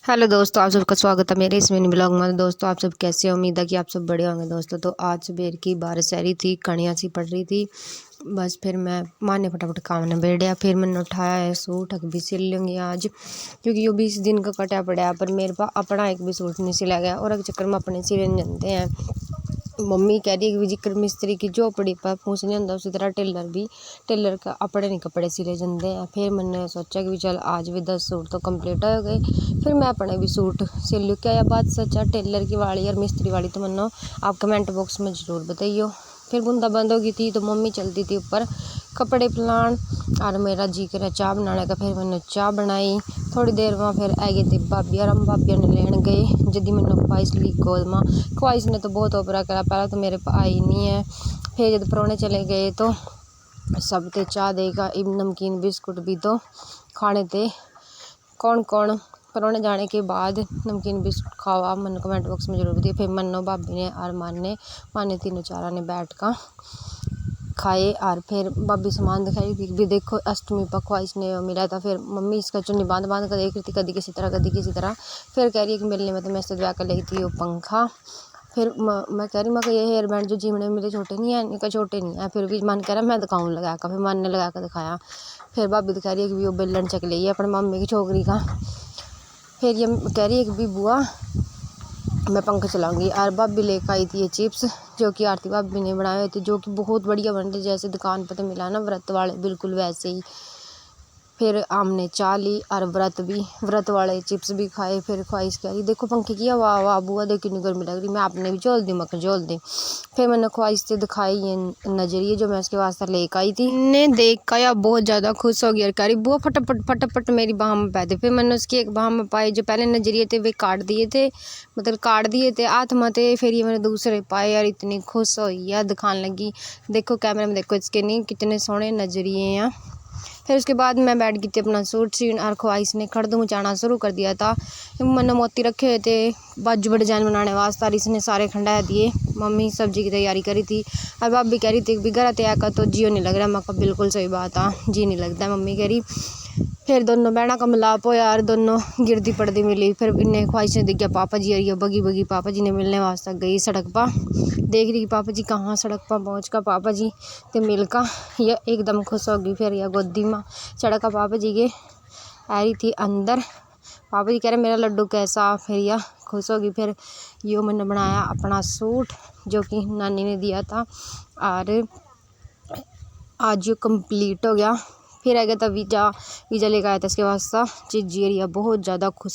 Hello दोस्तों, आप सबका स्वागत है मेरे इस मिनी ब्लॉग में। दोस्तों आप सब कैसे हो? उम्मीद है कि आप सब बढ़िया होंगे। दोस्तों तो आज सुबह की बारिश आ रही थी, कणियाँ सी पड़ रही थी। बस फिर मैं माँ ने फटाफट काम ने बैठ गया। फिर मैंने उठाया है सूट भी सिल लूँगी आज, क्योंकि वो 20 दिन का कटा पड़ा है। पर मेरे पास अपना एक भी सूट नहीं सिला गया, और एक चक्कर में अपने सिलने जानते हैं। मम्मी कह रही है कि जिक्र मिस्त्री की झोपड़ी पर पूछ नहीं होता, उसी तरह टेलर का अपने नहीं कपड़े सिले जाते हैं। फिर मैंने सोचा कि चल आज भी 10 सूट तो कंप्लीट हो गए, फिर मैं अपने भी सूट सिल लूँ। क्या यह बात सच है? टेलर की वाली और मिस्त्री वाली तो मनो आप कमेंट बॉक्स में ज़रूर बताइए। फिर बूंदा बंद हो गई थी तो मम्मी चलती थी ऊपर कपड़े फैलान, और मेरा जी कर चाह बनाने का। फिर मैंने चाह बनाई। थोड़ी देर में फिर आ गई थी भाभी, और हम भाभी ने लेने गए जल्दी। मैंने ख्वाहिश ली गोद माँ, ख्वाहिश ने तो बहुत ओपरा करा, पहला तो मेरे पास आई नहीं है। फिर जब परौने चले गए तो सबके चाह देगा, इब नमकीन बिस्कुट भी तो खाने थे। कौन कौन परौने जाने के बाद नमकीन बिस्कुट खावा मन कमेंट बॉक्स में जरूर दिए। फिर मन्नो भाभी ने और माने तीनों चारा ने बैठ कर खाए। और फिर भाभी सामान दिखाई थी भी, देखो अष्टमी पर ख्वाहिश ने मिला था। फिर मम्मी इसका चुन्नी बांध कर देख रही थी, कभी किसी तरह कभी किसी तरह। फिर कह रही है कि मिलने में तो मैं इससे कर ली थी वो पंखा। फिर मैं कह रही मैं ये हेयर बैंड जो जीवने में मेरे छोटे नहीं है, इनका छोटे नहीं है। फिर भी मन कह रहा मैं दिखाऊँ लगा कर, फिर मन ने लगा कर दिखाया। फिर भाभी दिखा रही है कि वो बेलन चक ली है अपने मम्मी की छोकरी का। फिर ये कह रही है कि भी बुआ मैं पंखा चलाऊंगी। और भाभी लेकर आई थी ये चिप्स, जो कि आरती भाभी ने बनाए हुए थे, जो कि बहुत बढ़िया बन रहे, जैसे दुकान पर तो मिला ना व्रत वाले, बिल्कुल वैसे ही। फिर हमने चाह ली और व्रत वाले चिप्स भी खाए। फिर ख्वाहिश कह रही देखो पंखे की वाह वाह बुआ देख कितनी गर्मी लग रही, मैं आपने भी झोल दी मक्खन झोल दी। फिर मैंने ख्वाहिश से दिखाई ये नजरिए जो मैं उसके वास्ते लेकर आई थी। ने देख कर या बहुत ज़्यादा खुश हो गया, कह रही बुआ फटाफट फटाफट मेरी बाह में पाए थे। फिर मैंने उसकी एक बाह में पाए, जो पहले नजरिए थे वे काट दिए थे, मतलब काट दिए थे हाथ में थे। फिर ये मैंने दूसरे पाए, यार इतनी खुश हुई यार, दिखाने लगी देखो कैमरे में देखो इसके नहीं कितने सोहने नजरिए हैं। फिर उसके बाद मैं बैठ गई थी अपना सूट सीन, और ख्वाहिश ने खड़द मचाना शुरू कर दिया था। मैंने मोती रखे हुए थे बाजू बड़े डिजाइन बनाने वास्ते, और इसने सारे खंडा दिए। मम्मी सब्जी की तैयारी करी थी, और भाभी कह रही थी भी घर तैयार का तो जियो नहीं लग रहा। मैं कहा बिल्कुल सही बात है, जी नहीं लगता मम्मी कह रही। फिर दोनों बहना का मिलाप हो यार, दोनों गिरदी पड़ती मिली। फिर इन्हें ख्वाहिश ने दिखा पापा जी और बगी बगी पापा जी ने मिलने वास्ते गई सड़क पर। देख रही पापा जी कहाँ, सड़क पर पहुँच कर पापा जी तो मिलकर यह एकदम खुश हो गई। फिर यह गोदी में सड़क पापा जी के आ रही थी अंदर। पापा जी कह रहे मेरा लड्डू कैसा, फिर यह खुश हो गई। फिर यो मैंने बनाया अपना सूट, जो कि नानी ने दिया था, और आज यो कंप्लीट हो गया। फिर आ गया था वीज़ा लेकर आया था इसके वास्ते चीज़, बहुत ज़्यादा खुश